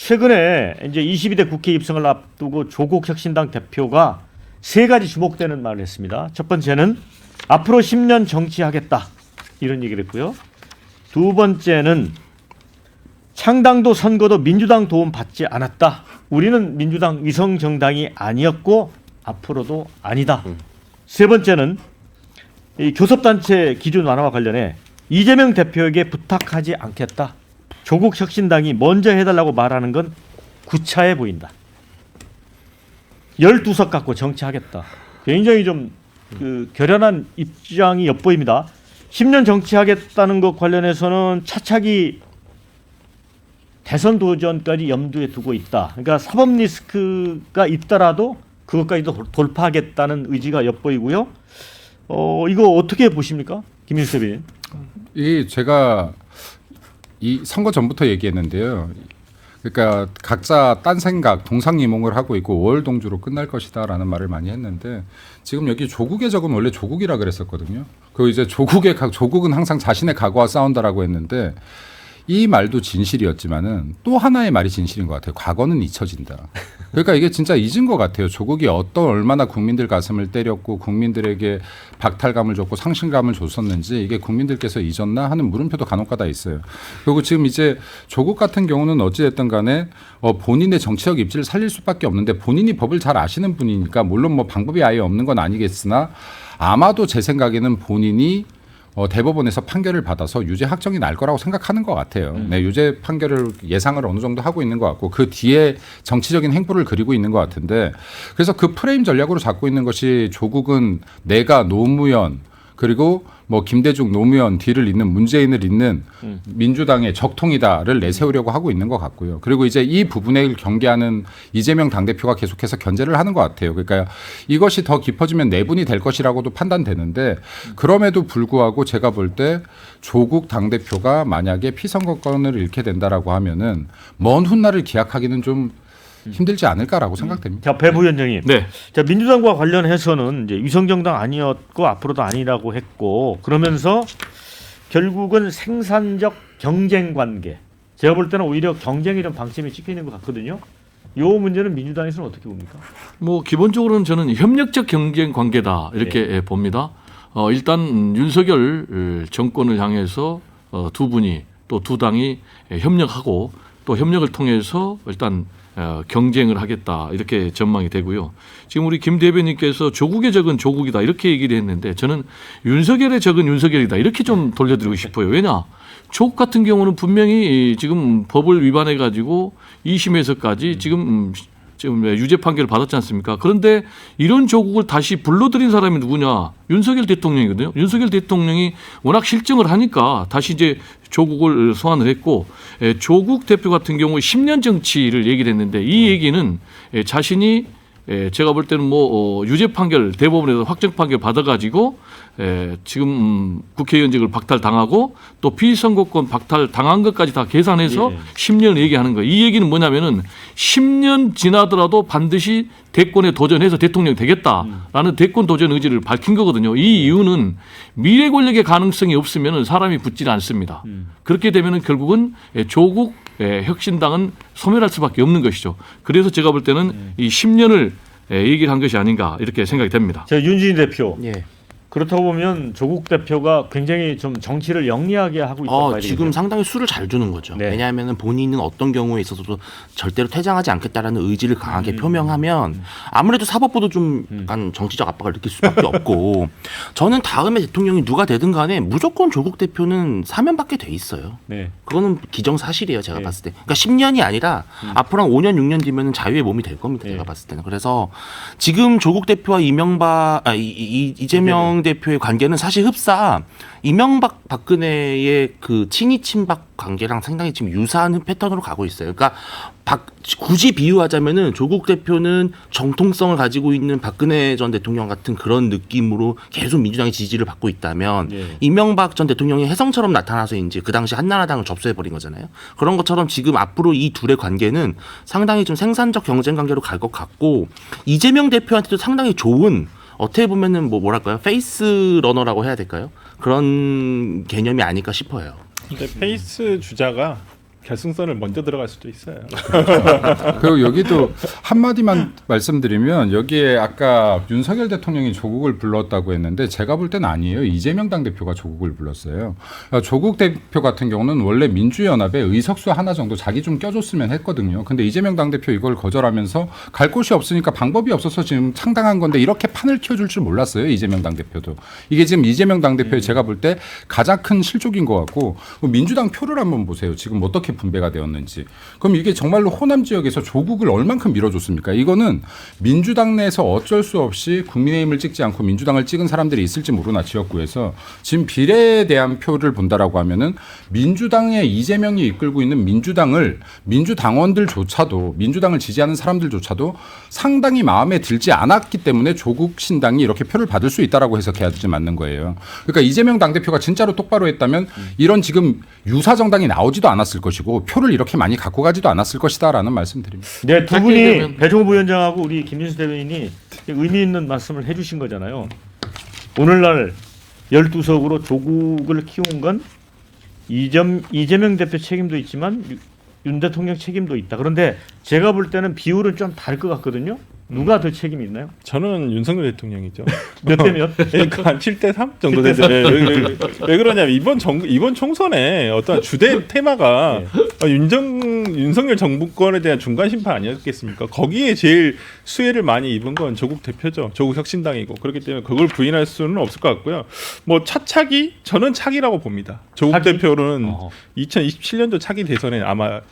최근에 이제 22대 국회 입성을 앞두고 조국 혁신당 대표가 세 가지 주목되는 말을 했습니다. 첫 번째는 앞으로 10년 정치하겠다 이런 얘기를 했고요. 두 번째는 창당도 선거도 민주당 도움 받지 않았다. 우리는 민주당 위성 정당이 아니었고 앞으로도 아니다. 세 번째는 이 교섭단체 기준 완화와 관련해 이재명 대표에게 부탁하지 않겠다. 조국 혁신당이 먼저 해달라고 말하는 건 구차해 보인다. 12석 갖고 정치하겠다. 굉장히 좀 결연한 입장이 엿보입니다. 10년 정치하겠다는 것 관련해서는 차차기 대선 도전까지 염두에 두고 있다. 그러니까 사법 리스크가 있더라도 그것까지도 돌파하겠다는 의지가 엿보이고요. 이거 어떻게 보십니까? 김민수 대변인. 이 제가 이 선거 전부터 얘기했는데요. 그러니까 각자 딴 생각, 동상이몽을 하고 있고 5월 동주로 끝날 것이다라는 말을 많이 했는데 지금 여기 조국의 적은 원래 조국이라 그랬었거든요. 그 이제 조국은 항상 자신의 각오와 싸운다라고 했는데 이 말도 진실이었지만은 또 하나의 말이 진실인 것 같아요. 과거는 잊혀진다. 그러니까 이게 진짜 잊은 것 같아요. 조국이 얼마나 국민들 가슴을 때렸고 국민들에게 박탈감을 줬고 상실감을 줬었는지 이게 국민들께서 잊었나 하는 물음표도 간혹가다 있어요. 그리고 지금 이제 조국 같은 경우는 어찌됐든 간에 본인의 정치적 입지를 살릴 수밖에 없는데 본인이 법을 잘 아시는 분이니까 물론 뭐 방법이 아예 없는 건 아니겠으나 아마도 제 생각에는 본인이 대법원에서 판결을 받아서 유죄 확정이 날 거라고 생각하는 것 같아요. 네, 유죄 판결을 예상을 어느 정도 하고 있는 것 같고 그 뒤에 정치적인 행보를 그리고 있는 것 같은데 그래서 그 프레임 전략으로 잡고 있는 것이 조국은 내가 노무현 그리고 뭐 김대중 노무현 뒤를 잇는 문재인을 잇는 민주당의 적통이다를 내세우려고 하고 있는 것 같고요. 그리고 이제 이 부분을 경계하는 이재명 당대표가 계속해서 견제를 하는 것 같아요. 그러니까 이것이 더 깊어지면 내분이 될 것이라고도 판단되는데 그럼에도 불구하고 제가 볼 때 조국 당대표가 만약에 피선거권을 잃게 된다라고 하면은 먼 훗날을 기약하기는 좀 힘들지 않을까라고 생각됩니다. 자, 배 부위원장님. 네. 자, 민주당과 관련해서는 이제 위성정당 아니었고 앞으로도 아니라고 했고 그러면서 결국은 생산적 경쟁 관계. 제가 볼 때는 오히려 경쟁 이런 방침이 찍혀 있는 것 같거든요. 이 문제는 민주당에서는 어떻게 봅니까? 뭐 기본적으로는 저는 협력적 경쟁 관계다 이렇게 봅니다. 일단 윤석열 정권을 향해서 두 분이 또 두 당이 협력하고 또 협력을 통해서 일단 경쟁을 하겠다 이렇게 전망이 되고요. 지금 우리 김 대변인께서 조국의 적은 조국이다 이렇게 얘기를 했는데 저는 윤석열의 적은 윤석열이다 이렇게 좀 돌려드리고 싶어요. 왜냐? 조국 같은 경우는 분명히 지금 법을 위반해 가지고 2심에서까지 지금 유죄 판결을 받았지 않습니까? 그런데 이런 조국을 다시 불러들인 사람이 누구냐? 윤석열 대통령이거든요. 윤석열 대통령이 워낙 실정을 하니까 다시 이제 조국을 소환을 했고 조국 대표 같은 경우 10년 정치를 얘기를 했는데 이 얘기는 자신이 제가 볼 때는 뭐 유죄 판결 대법원에서 확정 판결 받아가지고 지금 국회의원직을 박탈당하고 또 피선거권 박탈당한 것까지 다 계산해서 10년을 얘기하는 거예요. 이 얘기는 뭐냐면은 10년 지나더라도 반드시 대권에 도전해서 대통령이 되겠다라는 대권 도전 의지를 밝힌 거거든요. 이 이유는 미래 권력의 가능성이 없으면 사람이 붙지 않습니다. 그렇게 되면은 결국은 조국 혁신당은 소멸할 수밖에 없는 것이죠. 그래서 제가 볼 때는 이 10년을 얘기를 한 것이 아닌가 이렇게 생각이 됩니다. 자, 윤진희 대표. 예. 그렇다고 보면 조국 대표가 굉장히 좀 정치를 영리하게 하고 있다고 봐야 지금 되겠네요. 상당히 수를 잘 두는 거죠. 네. 왜냐하면 본인은 어떤 경우에 있어서도 절대로 퇴장하지 않겠다라는 의지를 강하게 표명하면 아무래도 사법부도 좀 약간 정치적 압박을 느낄 수밖에 없고 저는 다음에 대통령이 누가 되든 간에 무조건 조국 대표는 사면받게 돼 있어요. 네. 그거는 기정사실이에요. 제가 네. 봤을 때. 그러니까 10년이 아니라 앞으로 한 5년 6년 뒤면 자유의 몸이 될 겁니다. 제가 봤을 때는. 그래서 지금 조국 대표와 이재명 대표의 관계는 사실 흡사 이명박 박근혜의 그 친이 친박 관계랑 상당히 지금 유사한 패턴으로 가고 있어요. 그러니까 굳이 비유하자면은 조국 대표는 정통성을 가지고 있는 박근혜 전 대통령 같은 그런 느낌으로 계속 민주당의 지지를 받고 있다면 이명박 전 대통령이 혜성처럼 나타나서 이제 그 당시 한나라당을 접수해버린 거잖아요. 그런 것처럼 지금 앞으로 이 둘의 관계는 상당히 좀 생산적 경쟁 관계로 갈 것 같고 이재명 대표한테도 상당히 좋은 어떻게 보면은 뭐랄까요? 페이스 러너라고 해야 될까요? 그런 개념이 아닐까 싶어요. 근데 페이스 주자가 결승선을 먼저 들어갈 수도 있어요. 그리고 여기도 한마디만 말씀드리면 여기에 아까 윤석열 대통령이 조국을 불렀다고 했는데 제가 볼 때는 아니에요. 이재명 당대표가 조국을 불렀어요. 그러니까 조국 대표 같은 경우는 원래 민주연합에 의석수 하나 정도 자기 좀 껴줬으면 했거든요. 근데 이재명 당대표 이걸 거절하면서 갈 곳이 없으니까 방법이 없어서 지금 창당한 건데 이렇게 판을 키워줄 줄 몰랐어요. 이재명 당대표도. 이게 지금 이재명 당대표의 제가 볼 때 가장 큰 실족인 것 같고 민주당 표를 한번 보세요. 지금 어떻게 분배가 되었는지. 그럼 이게 정말로 호남 지역에서 조국을 얼만큼 밀어줬습니까? 이거는 민주당 내에서 어쩔 수 없이 국민의힘을 찍지 않고 민주당을 찍은 사람들이 있을지 모르나 지역구에서 지금 비례에 대한 표를 본다라고 하면은 민주당의 이재명이 이끌고 있는 민주당을 민주당원들조차도 민주당을 지지하는 사람들조차도 상당히 마음에 들지 않았기 때문에 조국 신당이 이렇게 표를 받을 수 있다라고 해석해야지 맞는 거예요. 그러니까 이재명 당대표가 진짜로 똑바로 했다면 이런 지금 유사 정당이 나오지도 않았을 것이고 표를 이렇게 많이 갖고 가지도 않았을 것이다라는 말씀드립니다. 네, 두 짧게 분이 얘기하면- 배종호 부위원장하고 우리 김민수 대변인이 의미 있는 말씀을 해주신 거잖아요. 오늘날 12석으로 조국을 키운 건 이재명 대표 책임도 있지만 윤 대통령 책임도 있다. 그런데 제가 볼 때는 비율은 좀 다를 것 같거든요. 누가 더 책임이 있나요? 저는 윤석열 대통령이죠. 몇 대 몇? 그러니까 한 7대3 정도 되죠. 왜 그러냐면 이번 총선에 어떤 주된 테마가 윤석열 정부권에 대한 중간 심판 아니었겠습니까? 거기에 제일 수혜를 많이 입은 건 조국 대표죠. 조국 혁신당이고 그렇기 때문에 그걸 부인할 수는 없을 것 같고요. 뭐 차차기 저는 차기라고 봅니다. 조국 차기? 대표는 2027년도 차기 대선에 아마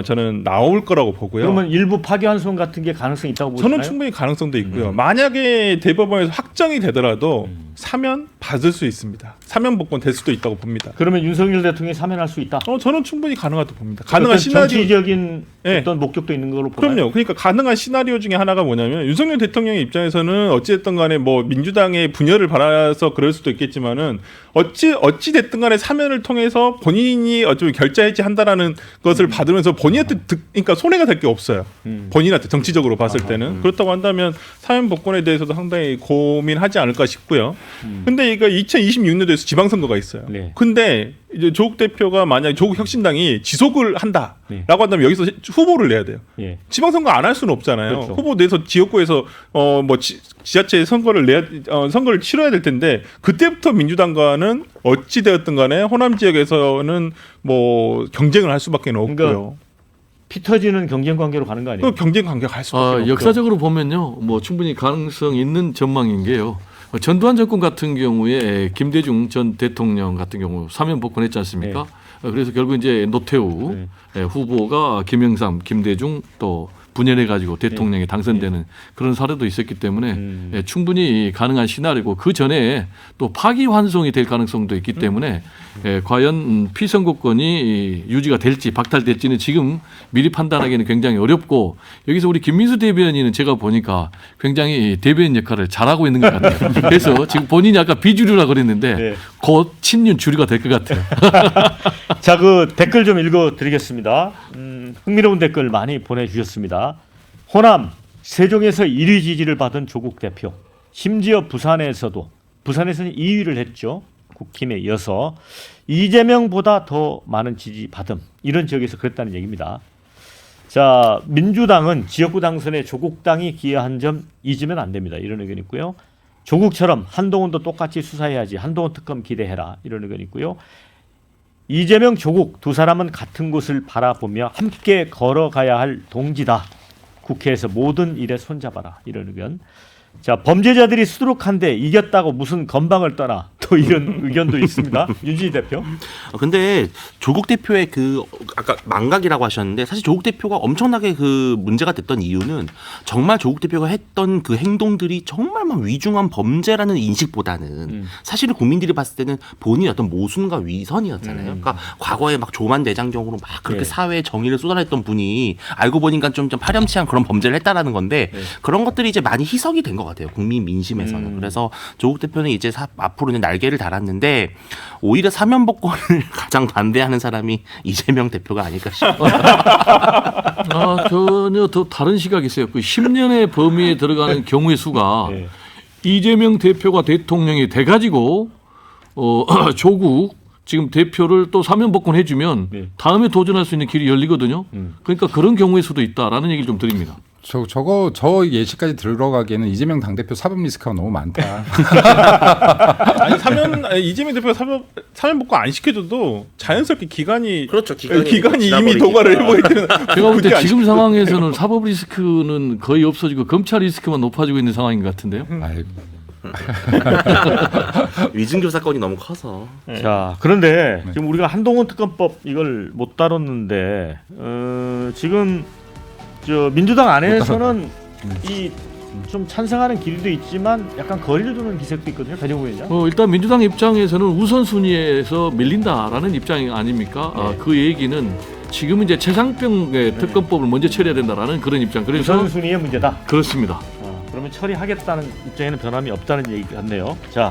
저는 나올 거라고 보고요. 그러면 일부 파기환송 같은 게 가능성이 있다고 보시나요? 저는 충분히 가능성도 있고요. 만약에 대법원에서 확정이 되더라도 사면 받을 수 있습니다. 사면 복권 될 수도 있다고 봅니다. 그러면 윤석열 대통령이 사면할 수 있다. 저는 충분히 가능하다고 봅니다. 가능한 어떤 시나리오. 정치적인 네. 어떤 목적도 있는 걸로 보나요? 그럼요. 그러니까 가능한 시나리오 중에 하나가 뭐냐면 윤석열 대통령의 입장에서는 어찌됐든 간에 뭐 민주당의 분열을 바라서 그럴 수도 있겠지만은 어찌 됐든 간에 사면을 통해서 본인이 어쩌면 결자해지 한다라는 것을 받으면서 본인한테 그러니까 손해가 될 게 없어요. 본인한테 정치적으로 봤을 때는 그렇다고 한다면 사면 복권에 대해서도 상당히 고민하지 않을까 싶고요. 근데 이거 2026년도에서 지방선거가 있어요. 네. 근데 이제 조국 대표가 만약 조국 혁신당이 지속을 한다라고 네. 한다면 여기서 후보를 내야 돼요. 예. 지방선거 안 할 수는 없잖아요. 그렇죠. 후보 내서 지역구에서 지자체 선거를 치러야 될 텐데 그때부터 민주당과는 어찌 되었든 간에 호남 지역에서는 뭐 경쟁을 할 수밖에 없고요. 그러니까 피 터지는 경쟁 관계로 가는 거 아니에요? 그 경쟁 관계가 갈 수밖에 없죠. 역사적으로 보면요, 뭐 충분히 가능성 있는 전망인 게요. 전두환 정권 같은 경우에 김대중 전 대통령 같은 경우 사면 복권했지 않습니까? 그래서 결국 이제 노태우 후보가 김영삼, 김대중 또 분열해 가지고 대통령이 당선되는 그런 사례도 있었기 때문에 충분히 가능한 시나리오고 그 전에 또 파기환송이 될 가능성도 있기 때문에 과연 피선거권이 유지가 될지 박탈될지는 지금 미리 판단하기는 굉장히 어렵고 여기서 우리 김민수 대변인은 제가 보니까 굉장히 대변인 역할을 잘하고 있는 것 같아요. 그래서 지금 본인이 아까 비주류라 그랬는데 네. 곧 친윤 주류가 될 것 같아요. 자, 그 댓글 좀 읽어드리겠습니다. 흥미로운 댓글 많이 보내주셨습니다. 호남 세종에서 1위 지지를 받은 조국 대표, 심지어 부산에서는 2위를 했죠. 국힘에 이어서 이재명보다 더 많은 지지 받음, 이런 지역에서 그랬다는 얘기입니다. 자, 민주당은 지역구 당선에 조국당이 기여한 점 잊으면 안 됩니다. 이런 의견이 있고요. 조국처럼 한동훈도 똑같이 수사해야지, 한동훈 특검 기대해라, 이런 의견이 있고요. 이재명, 조국 두 사람은 같은 곳을 바라보며 함께 걸어가야 할 동지다. 국회에서 모든 일에 손잡아라, 이런 의견. 자, 범죄자들이 수두룩한데 이겼다고 무슨 건방을 떠나, 또 이런 의견도 있습니다. 윤진희 대표. 근데 조국 대표의 그 아까 망각이라고 하셨는데 사실 조국 대표가 엄청나게 그 문제가 됐던 이유는 정말 조국 대표가 했던 그 행동들이 정말 막 위중한 범죄라는 인식보다는 사실은 국민들이 봤을 때는 본인의 어떤 모순과 위선이었잖아요. 그러니까 과거에 막 조만 대장경으로 막 그렇게 사회에 정의를 쏟아냈던 분이 알고 보니까 좀 파렴치한 그런 범죄를 했다라는 건데 그런 것들이 이제 많이 희석이 된 것 같아요. 국민 민심에서는. 그래서 조국 대표는 이제 앞으로는 날개를 달았는데 오히려 사면 복권을 가장 반대하는 사람이 이재명 대표가 아닐까 싶어요. 전혀 더 다른 시각이 있어요. 그 10년의 범위에 들어가는 경우의 수가 이재명 대표가 대통령이 돼가지고 조국 지금 대표를 또 사면 복권해주면 네. 다음에 도전할 수 있는 길이 열리거든요. 그러니까 그런 경우일 수도 있다라는 얘기를 좀 드립니다. 저 예시까지 들어가기에는 이재명 당대표 사법 리스크가 너무 많다. 아니 이재명 대표가 사면 복권 안 시켜줘도 자연스럽게 기간이 그렇죠. 기간이 이미 지나버리니까. 도과를 해보기 때문에 제가 볼 때 지금 상황에서는 사법 리스크는 거의 없어지고 검찰 리스크만 높아지고 있는 상황인 것 같은데요. 아이고. 위증교 사건이 너무 커서. 자, 그런데 네. 지금 우리가 한동훈 특검법 이걸 못 다뤘는데 지금 저 민주당 안에서는 이 좀 찬성하는 길도 있지만 약간 거리를 두는 기색도 있거든요. 배정우 위원장. 일단 민주당 입장에서는 우선순위에서 밀린다라는 입장이 아닙니까? 네. 그 얘기는 지금 이제 최상병의 특검법을 먼저 처리해야 된다라는 그런 입장. 그래서 우선순위의 문제다. 그렇습니다. 그러면 처리하겠다는 입장에는 변함이 없다는 얘기 같네요. 자.